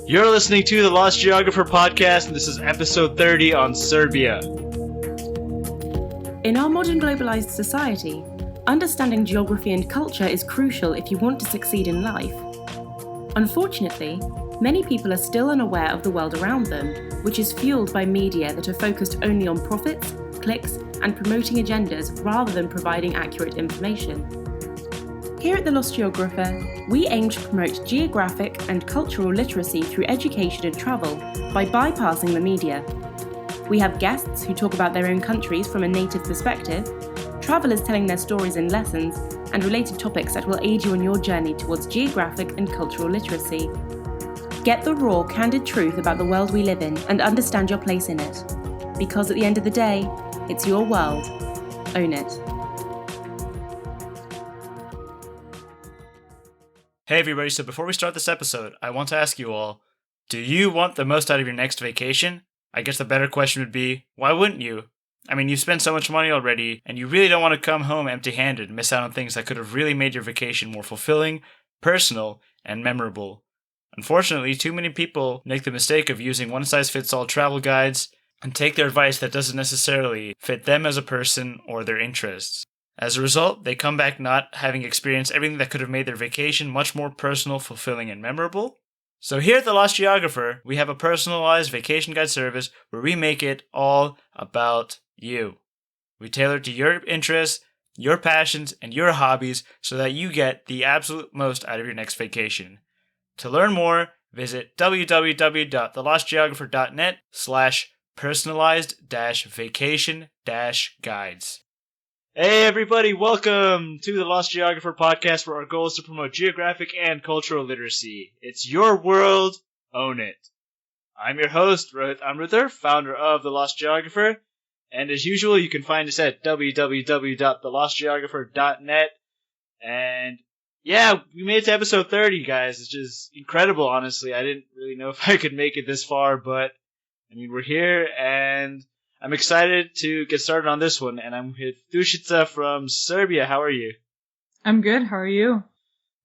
You're listening to the Lost Geographer Podcast, and this is episode 30 on Serbia. In our modern globalized society, understanding geography and culture is crucial if you want to succeed in life. Unfortunately, many people are still unaware of the world around them, which is fueled by media that are focused only on profits, clicks, and promoting agendas rather than providing accurate information. Here at the Lost Geographer, we aim to promote geographic and cultural literacy through education and travel by bypassing the media. We have guests who talk about their own countries from a native perspective, travellers telling their stories and lessons, and related topics that will aid you on your journey towards geographic and cultural literacy. Get the raw, candid truth about the world we live in and understand your place in it. Because at the end of the day, it's your world. Own it. Hey everybody, so before we start this episode, I want to ask you all, do you want the most out of your next vacation? I guess the better question would be, why wouldn't you? I mean, you've spent so much money already, and you really don't want to come home empty-handed and miss out on things that could have really made your vacation more fulfilling, personal, and memorable. Unfortunately, too many people make the mistake of using one-size-fits-all travel guides and take their advice that doesn't necessarily fit them as a person or their interests. As a result, they come back not having experienced everything that could have made their vacation much more personal, fulfilling, and memorable. So here at the Lost Geographer, we have a personalized vacation guide service where we make it all about you. We tailor it to your interests, your passions, and your hobbies so that you get the absolute most out of your next vacation. To learn more, visit www.thelostgeographer.net/personalized-vacation-guides. Hey everybody, welcome to the Lost Geographer Podcast, where our goal is to promote geographic and cultural literacy. It's your world, own it. I'm your host, Rohit Amruther, founder of the Lost Geographer, and as usual, you can find us at www.thelostgeographer.net. And yeah, we made it to episode 30, guys. It's just incredible, honestly. I didn't really know if I could make it this far, but I mean, we're here, and I'm excited to get started on this one, and I'm with Dušica from Serbia. How are you? I'm good. How are you?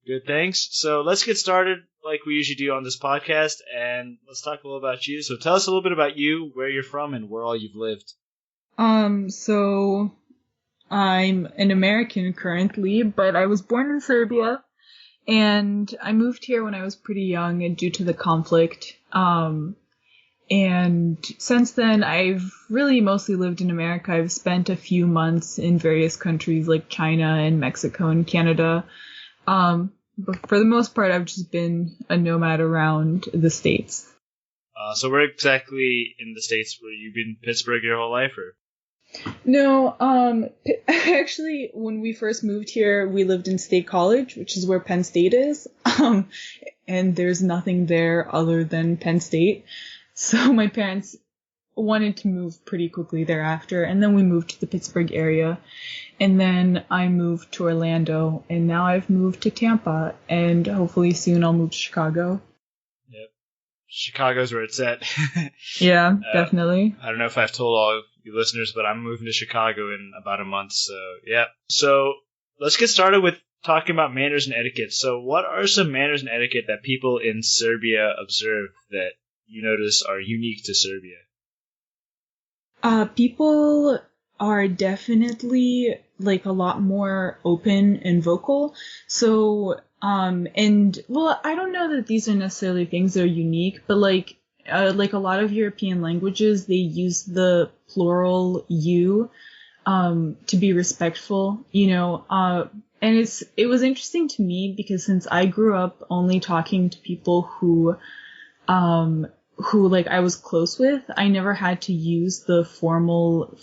Good, thanks. So let's get started like we usually do on this podcast, and let's talk a little about you. So tell us a little bit about you, where you're from, and where all you've lived. So I'm an American currently, but I was born in Serbia, and I moved here when I was pretty young and due to the conflict. And since then, I've really mostly lived in America. I've spent a few months in various countries like China and Mexico and Canada. But for the most part, I've just been a nomad around the States. So where exactly in the States were you? Been in Pittsburgh your whole life, or? No, actually, when we first moved here, we lived in State College, which is where Penn State is. And there's nothing there other than Penn State. So my parents wanted to move pretty quickly thereafter, and then we moved to the Pittsburgh area, and then I moved to Orlando, and now I've moved to Tampa, and hopefully soon I'll move to Chicago. Yep. Chicago's where it's at. Yeah, definitely. I don't know if I've told all of you listeners, but I'm moving to Chicago in about a month, so yeah. So let's get started with talking about manners and etiquette. So what are some manners and etiquette that people in Serbia observe that you notice are unique to Serbia? People are definitely like a lot more open and vocal. So, and well, I don't know that these are necessarily things that are unique, but like a lot of European languages, they use the plural you, to be respectful, you know, and it was interesting to me because since I grew up only talking to people who like I was close with, I never had to use the formal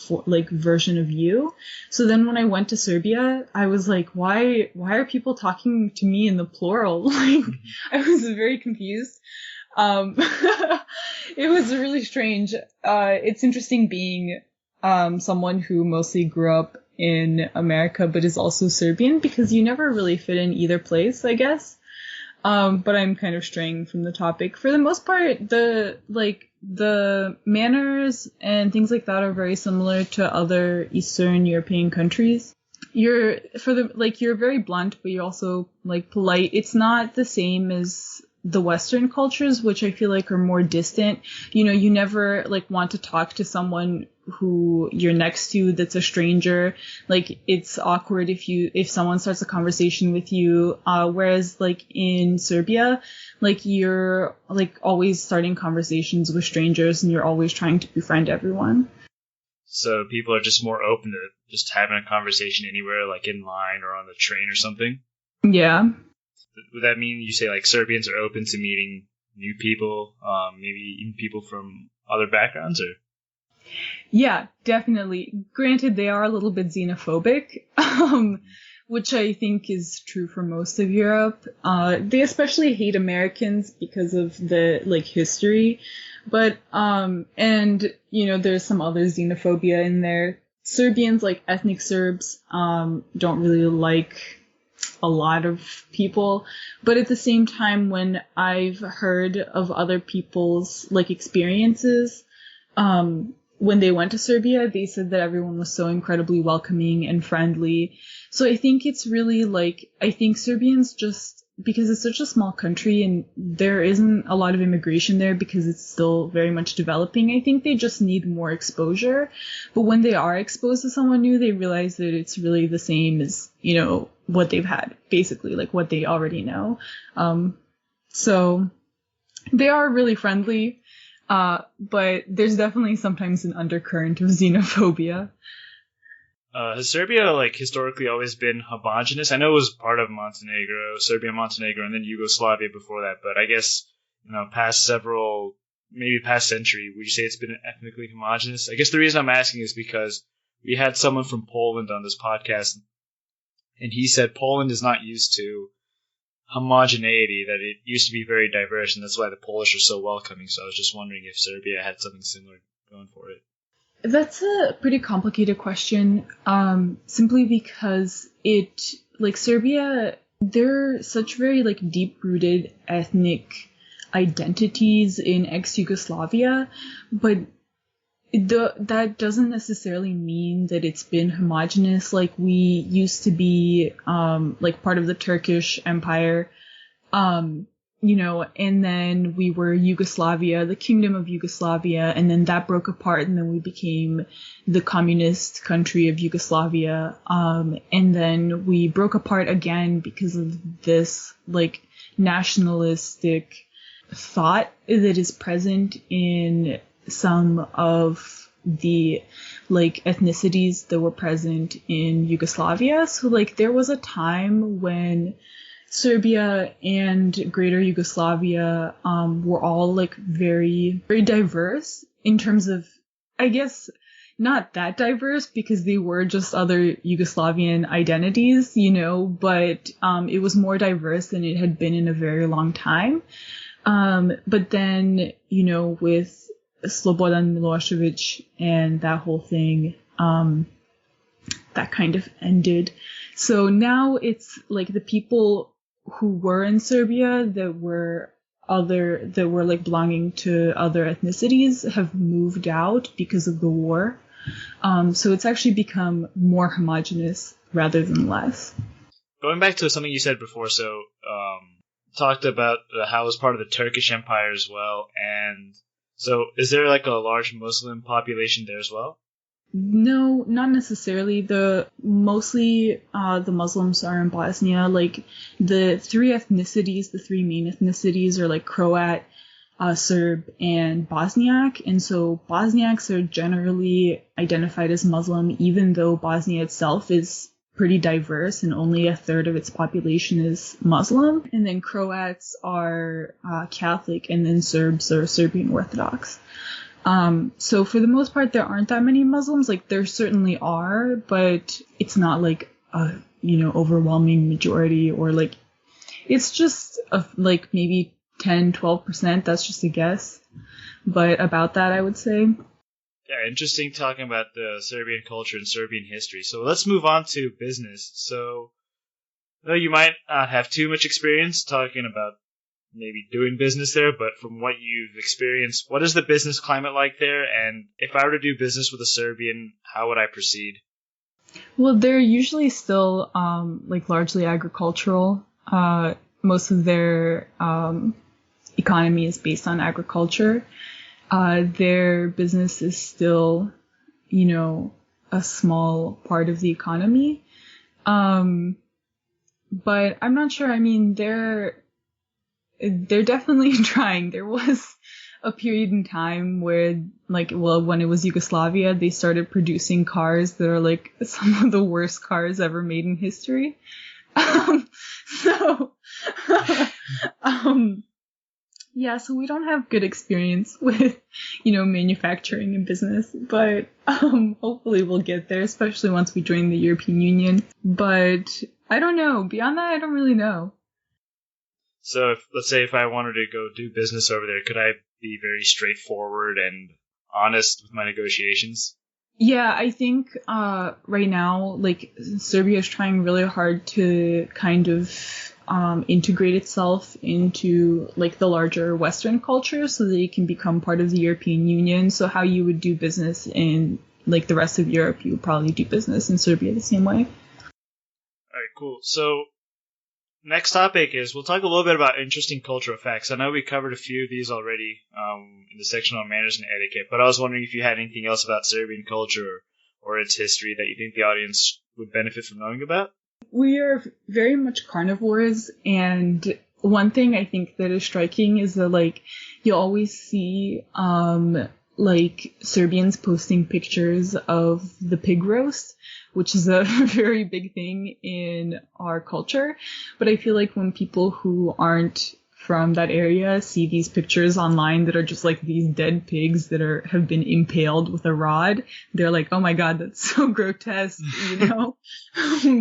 version of you. So then when I went to Serbia, I was like, why are people talking to me in the plural? Like, I was very confused. It was really strange. It's interesting being someone who mostly grew up in America but is also Serbian, because you never really fit in either place, I guess. But I'm kind of straying from the topic. For the most part, the manners and things like that are very similar to other Eastern European countries. You're very blunt, but you're also like polite. It's not the same as the Western cultures, which I feel like are more distant. You know, you never like want to talk to someone who you're next to that's a stranger. Like, it's awkward if someone starts a conversation with you. Whereas like in Serbia, like you're like always starting conversations with strangers and you're always trying to befriend everyone. So people are just more open to just having a conversation anywhere, like in line or on the train or something? Yeah. Would that mean you say like Serbians are open to meeting new people, maybe even people from other backgrounds, or? Yeah, definitely. Granted, they are a little bit xenophobic, which I think is true for most of Europe. They especially hate Americans because of the like history, but and you know, there's some other xenophobia in there. Serbians, like ethnic Serbs, don't really like a lot of people, but at the same time, when I've heard of other people's like experiences, when they went to Serbia, they said that everyone was so incredibly welcoming and friendly. So I think it's really like, I think Serbians just, because it's such a small country and there isn't a lot of immigration there because it's still very much developing, I think they just need more exposure. But when they are exposed to someone new, they realize that it's really the same as, you know, what they've had, basically, like what they already know. So they are really friendly. But there's definitely sometimes an undercurrent of xenophobia. Has Serbia, like, historically always been homogenous? I know it was part of Montenegro, Serbia, Montenegro, and then Yugoslavia before that, but I guess, you know, past century, would you say it's been ethnically homogenous? I guess the reason I'm asking is because we had someone from Poland on this podcast, and he said Poland is not used to homogeneity, that it used to be very diverse, and that's why the Polish are so welcoming. So I was just wondering if Serbia had something similar going for it. That's a pretty complicated question, simply because Serbia, they're such very like deep-rooted ethnic identities in ex-Yugoslavia, but that doesn't necessarily mean that it's been homogenous. Like, we used to be like part of the Turkish Empire, you know, and then we were Yugoslavia, the Kingdom of Yugoslavia, and then that broke apart, and then we became the communist country of Yugoslavia, and then we broke apart again because of this like nationalistic thought that is present in some of the like ethnicities that were present in Yugoslavia. So like there was a time when Serbia and Greater Yugoslavia were all like very, very diverse in terms of, I guess, not that diverse because they were just other Yugoslavian identities, you know, but it was more diverse than it had been in a very long time. But then, you know, with Slobodan Milosevic and that whole thing, that kind of ended. So now it's like the people who were in Serbia that were like belonging to other ethnicities have moved out because of the war. So it's actually become more homogenous rather than less. Going back to something you said before, so talked about how it was part of the Turkish Empire as well, and so is there like a large Muslim population there as well? No, not necessarily. Mostly the Muslims are in Bosnia. Like the three main ethnicities are like Croat, Serb, and Bosniak. And so Bosniaks are generally identified as Muslim, even though Bosnia itself is pretty diverse and only a third of its population is Muslim. And then Croats are Catholic, and then Serbs are Serbian Orthodox. So for the most part, there aren't that many Muslims. Like there certainly are, but it's not like a, you know, overwhelming majority, or like it's just like maybe 10-12%. That's just a guess, but about that, I would say. Yeah, interesting talking about the Serbian culture and Serbian history. So let's move on to business. So, though you might not have too much experience talking about maybe doing business there, but from what you've experienced, what is the business climate like there? And if I were to do business with a Serbian, how would I proceed? Well, they're usually still like largely agricultural. Most of their economy is based on agriculture. Their business is still, a small part of the economy. But I'm not sure. I mean, they're definitely trying. There was a period in time where, when it was Yugoslavia, they started producing cars that are some of the worst cars ever made in history. Yeah, so we don't have good experience with, manufacturing and business, but hopefully we'll get there, especially once we join the European Union. But I don't know. Beyond that, I don't really know. So let's say if I wanted to go do business over there, could I be very straightforward and honest with my negotiations? Yeah, I think right now, Serbia is trying really hard to kind of integrate itself into the larger Western culture so that it can become part of the European Union. So how you would do business in the rest of Europe, you would probably do business in Serbia the same way. All right, cool. So next topic is we'll talk a little bit about interesting cultural facts. I know we covered a few of these already in the section on manners and etiquette, but I was wondering if you had anything else about Serbian culture or its history that you think the audience would benefit from knowing about. We are very much carnivores, and one thing I think that is striking is that you always see Serbians posting pictures of the pig roast, which is a very big thing in our culture. But I feel like when people who aren't from that area see these pictures online that are just these dead pigs that have been impaled with a rod, they're like, oh my god, that's so grotesque,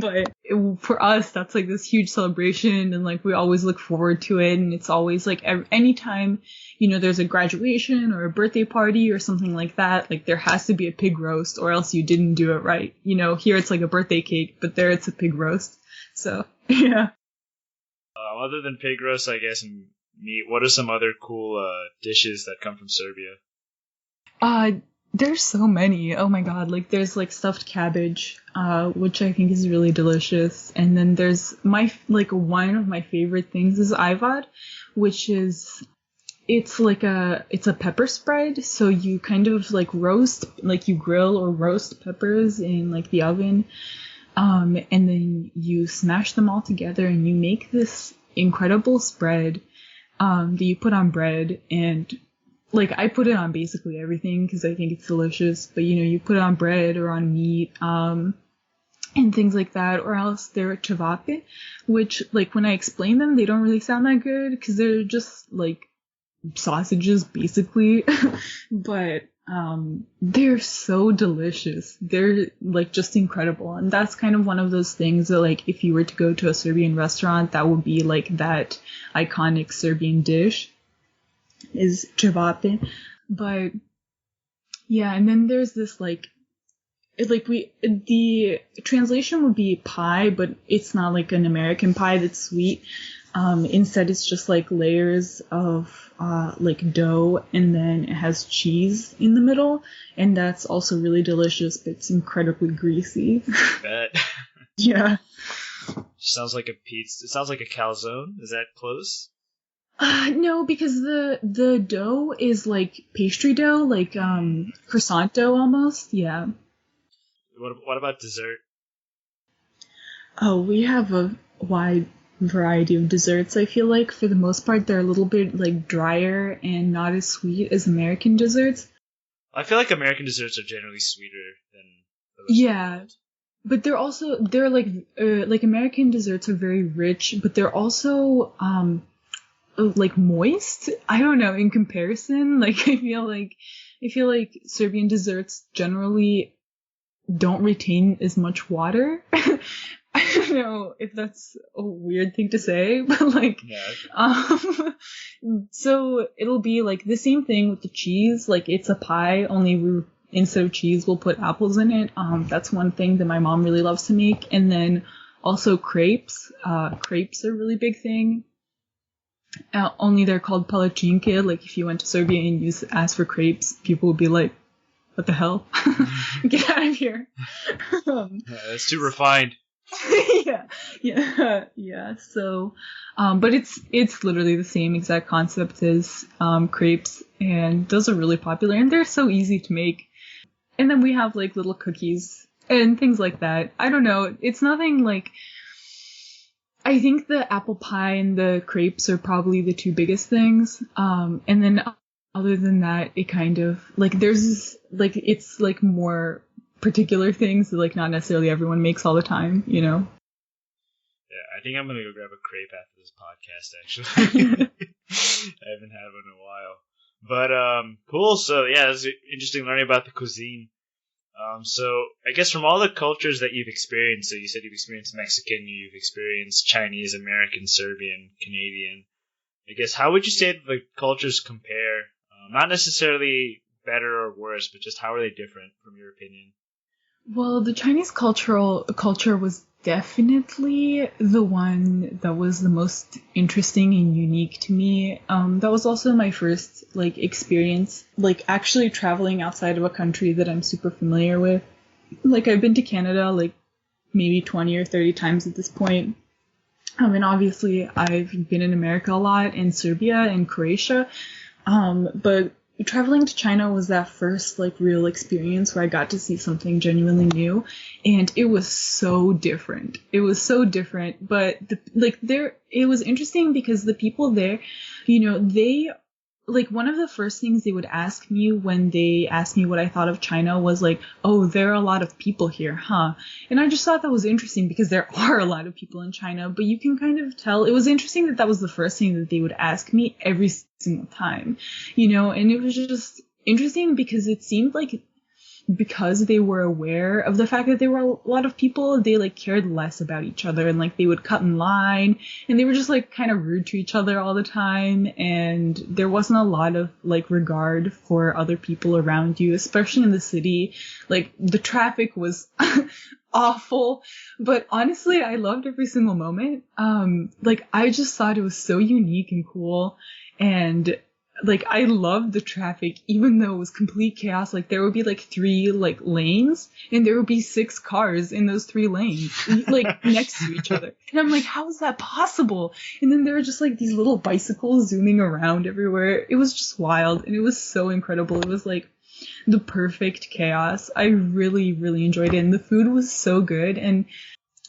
But for us, that's this huge celebration, and we always look forward to it, and it's always anytime there's a graduation or a birthday party or something like that, there has to be a pig roast or else you didn't do it right. Here it's a birthday cake, but there it's a pig roast. So yeah. Other than pig roast, I guess, and meat, what are some other cool dishes that come from Serbia? There's so many. Oh my god, there's stuffed cabbage, which I think is really delicious. And then there's one of my favorite things is ajvar, which is it's a pepper spread. So you kind of roast, you grill or roast peppers in the oven. And then you smash them all together and you make this incredible spread that you put on bread, and I put it on basically everything because I think it's delicious, but you put it on bread or on meat and things like that, or else they're cevape, which when I explain them they don't really sound that good because they're just sausages basically. But they're so delicious. They're just incredible. And that's kind of one of those things that if you were to go to a Serbian restaurant, that would be that iconic Serbian dish is cevape. But yeah, and then there's this the translation would be pie, but it's not an American pie that's sweet. Instead it's just layers of dough, and then it has cheese in the middle, and that's also really delicious, but it's incredibly greasy. I bet. Yeah. Sounds like a pizza. It sounds like a calzone. Is that close? No, because the dough is pastry dough, croissant dough almost. Yeah. What about dessert? Oh, we have a wide variety of desserts. I feel for the most part they're a little bit drier and not as sweet as American desserts. I feel American desserts are generally sweeter than the rest yeah of the world. But they're American desserts are very rich, but they're also moist. I don't know, in comparison. I feel like Serbian desserts generally don't retain as much water. I don't know if that's a weird thing to say, but so it'll be the same thing with the cheese. It's a pie, only instead of cheese we'll put apples in it. That's one thing that my mom really loves to make. And then also crepes. Crepes are a really big thing. Only they're called palacinke. If you went to Serbia and you asked for crepes, people would be like, what the hell? Get out of here. That's too refined. yeah. So, but it's literally the same exact concept as crepes, and those are really popular, and they're so easy to make. And then we have like little cookies and things like that. I don't know. It's nothing like. I think the apple pie and the crepes are probably the two biggest things. And then other than that, it kind of like there's like it's like more particular things that like not necessarily everyone makes all the time, you know? Yeah, I think I'm gonna go grab a crepe after this podcast, actually. I haven't had one in a while. But cool, so yeah, it's interesting learning about the cuisine. So I guess from all the cultures that you've experienced, so you said you've experienced Mexican, you've experienced Chinese, American, Serbian, Canadian. I guess how would you say that the cultures compare? Not necessarily better or worse, but just how are they different from your opinion? Well, the Chinese culture was definitely the one that was the most interesting and unique to me. That was also my first like experience, like actually traveling outside of a country that I'm super familiar with. Like I've been to Canada like maybe 20 or 30 times at this point. And obviously I've been in America a lot, in Serbia and Croatia. But traveling to China was that first like real experience where I got to see something genuinely new, and it was so different. It was so different, but it was interesting because the people there, you know, they like one of the first things they would ask me when they asked me what I thought of China was like, "Oh, there are a lot of people here, huh?" And I just thought that was interesting because there are a lot of people in China, but you can kind of tell it was interesting that that was the first thing that they would ask me every single time, you know, and it was just interesting because it seemed like because they were aware of the fact that there were a lot of people, they like cared less about each other, and like they would cut in line, and they were just like kind of rude to each other all the time, and there wasn't a lot of like regard for other people around you, especially in the city. Like the traffic was awful, but honestly I loved every single moment. Like I just thought it was so unique and cool, and like I loved the traffic even though it was complete chaos. Like there would be like 3 like lanes, and there would be 6 cars in those 3 lanes like next to each other, and I'm like, how is that possible? And then there were just like these little bicycles zooming around everywhere. It was just wild, and it was so incredible. It was like the perfect chaos. I really, really enjoyed it, and the food was so good. And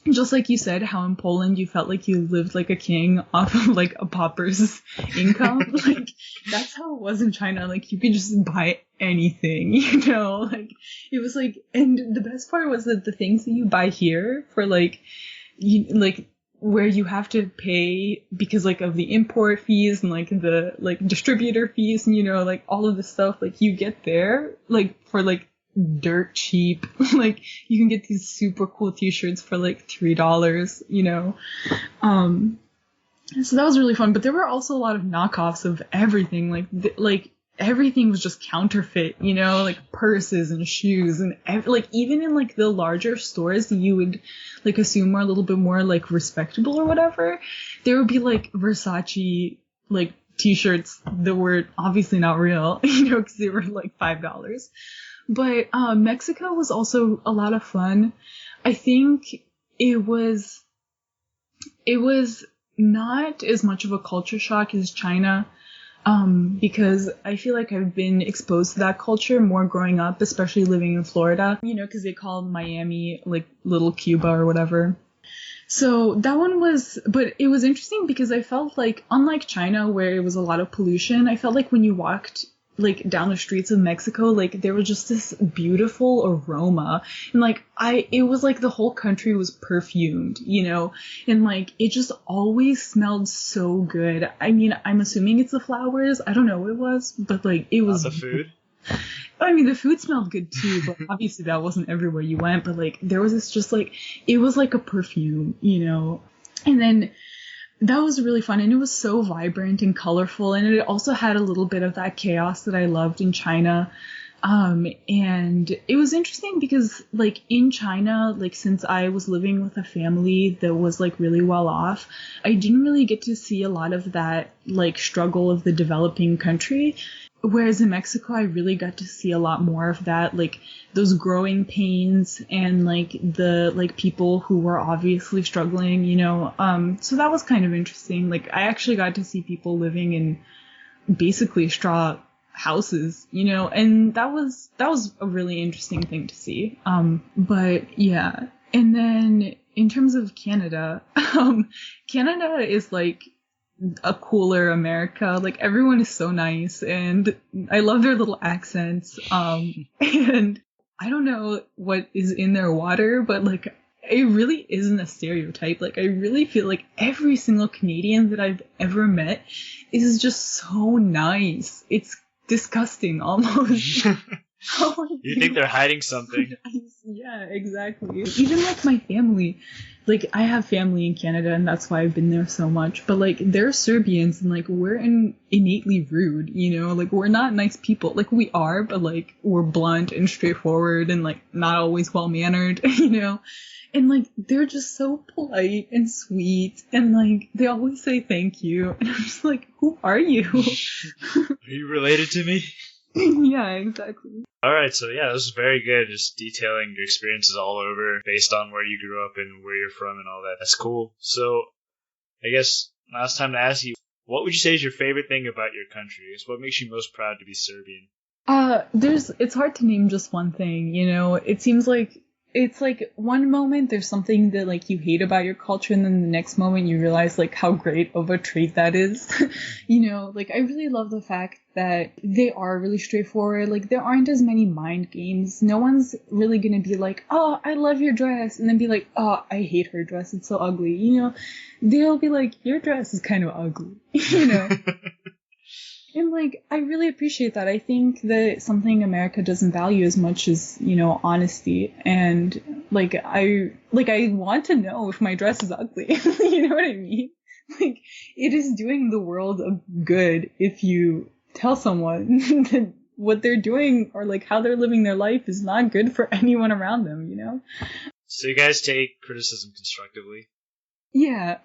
just like you said, how in Poland you felt like you lived like a king off of like a pauper's income, like that's how it was in China. Like you could just buy anything, you know, like it was like, and the best part was that the things that you buy here for like, where you have to pay because like of the import fees and like the like distributor fees and, you know, like all of this stuff, like you get there like for like dirt cheap. Like you can get these super cool t-shirts for like $3, you know. So that was really fun, but there were also a lot of knockoffs of everything. Like everything was just counterfeit, you know, like purses and shoes and like even in like the larger stores that you would like assume are a little bit more like respectable or whatever, there would be like Versace like t-shirts that were obviously not real, you know, because they were like $5. But Mexico was also a lot of fun. I think it was not as much of a culture shock as China, because I feel like I've been exposed to that culture more growing up, especially living in Florida, you know, because they call Miami like little Cuba or whatever. So that one was, but it was interesting because I felt like, unlike China where it was a lot of pollution, I felt like when you walked like down the streets of Mexico, like there was just this beautiful aroma, and like it was like the whole country was perfumed, you know, and like it just always smelled so good. I mean, I'm assuming it's the flowers, I don't know what it was, but like it was the food. I mean, the food smelled good too, but obviously that wasn't everywhere you went, but like there was this just like, it was like a perfume, you know. And then that was really fun, and it was so vibrant and colorful, and it also had a little bit of that chaos that I loved in China. And it was interesting because, like, in China, like, since I was living with a family that was, like, really well off, I didn't really get to see a lot of that, like, struggle of the developing country. Whereas in Mexico, I really got to see a lot more of that, like, those growing pains and, like, the, like, people who were obviously struggling, you know. So that was kind of interesting. Like, I actually got to see people living in basically straw houses, you know, and that was a really interesting thing to see. But yeah, and then in terms of Canada, Canada is like a cooler America. Like, everyone is so nice, and I love their little accents. And I don't know what is in their water, but like, it really isn't a stereotype. Like, I really feel like every single Canadian that I've ever met is just so nice. It's disgusting almost. You think they're hiding something? Yeah, exactly. Even like my family, like, I have family in Canada, and that's why I've been there so much. But like, they're Serbians, and like, we're innately rude, you know. Like, we're not nice people. Like, we are, but like, we're blunt and straightforward, and like, not always well mannered, you know. And like, they're just so polite and sweet, and like, they always say thank you, and I'm just like, who are you? Are you related to me? Yeah, exactly. Alright, so yeah, this is very good, just detailing your experiences all over based on where you grew up and where you're from and all that. That's cool. So, I guess now it's time to ask you, what would you say is your favorite thing about your country? What makes you most proud to be Serbian? It's hard to name just one thing, you know. It seems like it's like one moment there's something that like you hate about your culture, and then the next moment you realize like how great of a trait that is. You know, like, I really love the fact that they are really straightforward. Like, there aren't as many mind games. No one's really gonna be like, oh, I love your dress, and then be like, oh, I hate her dress, it's so ugly. You know, they'll be like, your dress is kind of ugly. You know. And like, I really appreciate that. I think that something America doesn't value as much as, you know, honesty. And like, I want to know if my dress is ugly. You know what I mean? Like, it is doing the world a good if you tell someone that what they're doing or like how they're living their life is not good for anyone around them, you know? So you guys take criticism constructively? Yeah.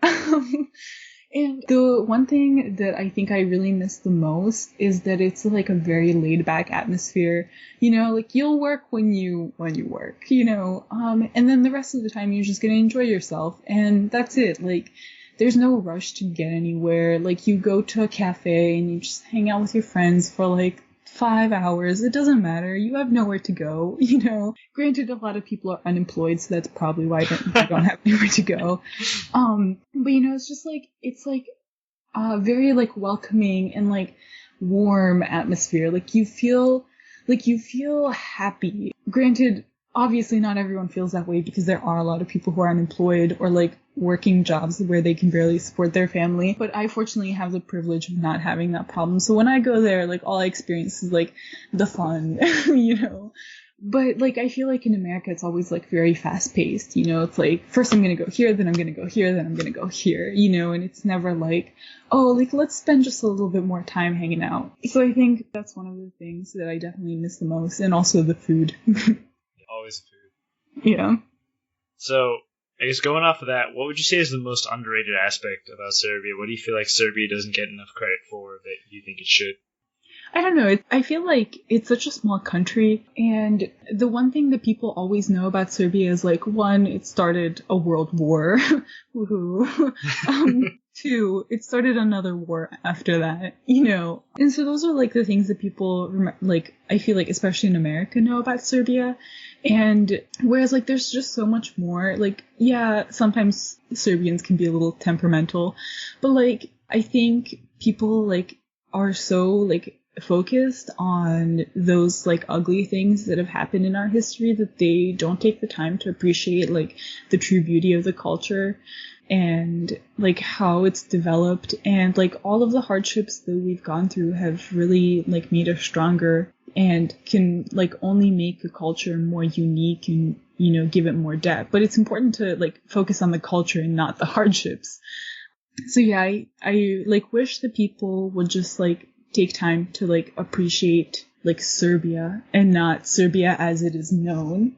And the one thing that I think I really miss the most is that it's like a very laid back atmosphere. You know, like, you'll work when you work, you know, and then the rest of the time you're just gonna enjoy yourself, and that's it. Like, there's no rush to get anywhere. Like, you go to a cafe and you just hang out with your friends for like 5 hours. It doesn't matter. You have nowhere to go, you know. Granted, a lot of people are unemployed, so that's probably why they don't have anywhere to go. But you know, it's just like, it's like very like welcoming and like warm atmosphere. Like, you feel happy. Granted, obviously not everyone feels that way, because there are a lot of people who are unemployed or like working jobs where they can barely support their family. But I fortunately have the privilege of not having that problem. So when I go there, like, all I experience is like the fun, you know. But like, I feel like in America, it's always like very fast paced, you know. It's like, first I'm going to go here, then I'm going to go here, then I'm going to go here, you know. And it's never like, oh, like, let's spend just a little bit more time hanging out. So I think that's one of the things that I definitely miss the most. And also the food. Always food. Yeah. So, I guess going off of that, what would you say is the most underrated aspect about Serbia? What do you feel like Serbia doesn't get enough credit for that you think it should? I don't know. I feel like it's such a small country, and the one thing that people always know about Serbia is like, one, it started a world war. Woohoo. Two, it started another war after that, you know. And so those are like the things that people like, I feel like, especially in America, know about Serbia. And whereas like, there's just so much more. Like, yeah, sometimes Serbians can be a little temperamental, but like, I think people like are so like focused on those like ugly things that have happened in our history that they don't take the time to appreciate like the true beauty of the culture and like how it's developed, and like all of the hardships that we've gone through have really like made us stronger and can like only make a culture more unique and, you know, give it more depth. But it's important to like focus on the culture and not the hardships. So yeah, I like wish that people would just like take time to like appreciate like Serbia and not Serbia as it is known,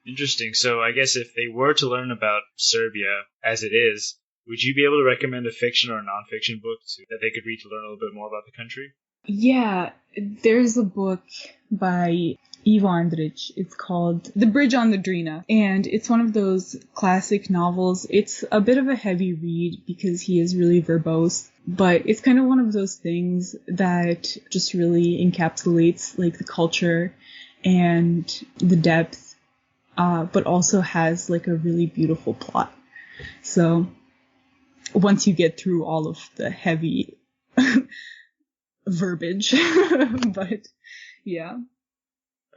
Interesting. So I guess if they were to learn about Serbia as it is, would you be able to recommend a fiction or a nonfiction book that they could read to learn a little bit more about the country? Yeah, there's a book by Ivo Andrić. It's called The Bridge on the Drina, and it's one of those classic novels. It's a bit of a heavy read because he is really verbose, but it's kind of one of those things that just really encapsulates like the culture and the depth, but also has like a really beautiful plot. So once you get through all of the heavy verbiage, but yeah.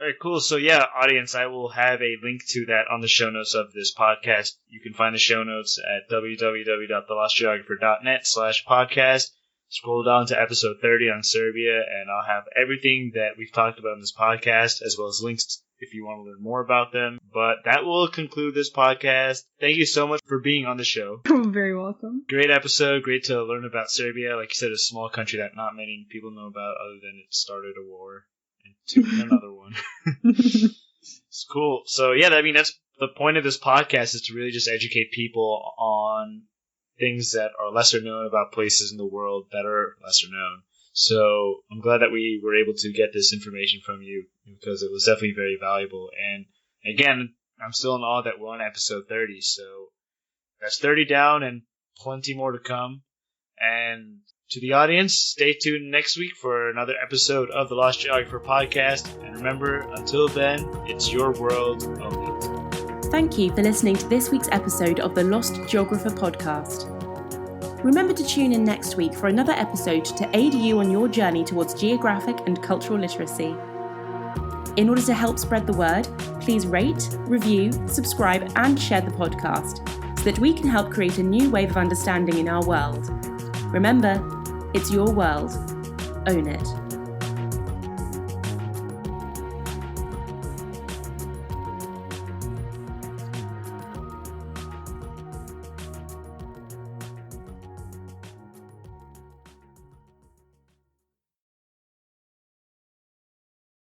All right, cool. So yeah, audience, I will have a link to that on the show notes of this podcast. You can find the show notes at www.thelostgeographer.net/podcast. Scroll down to episode 30 on Serbia, and I'll have everything that we've talked about in this podcast, as well as links if you want to learn more about them. But that will conclude this podcast. Thank you so much for being on the show. You're very welcome. Great episode. Great to learn about Serbia. Like you said, a small country that not many people know about other than it started a war and took another one. It's cool. So yeah, I mean, that's the point of this podcast, is to really just educate people on things that are lesser known about places in the world that are lesser known. So I'm glad that we were able to get this information from you, because it was definitely very valuable. And again, I'm still in awe that we're on episode 30. So that's 30 down and plenty more to come. And to the audience, stay tuned next week for another episode of the Lost Geographer Podcast. And remember, until then, it's your world, own it. Thank you for listening to this week's episode of the Lost Geographer Podcast. Remember to tune in next week for another episode to aid you on your journey towards geographic and cultural literacy. In order to help spread the word, please rate, review, subscribe, and share the podcast so that we can help create a new wave of understanding in our world. Remember, it's your world. Own it.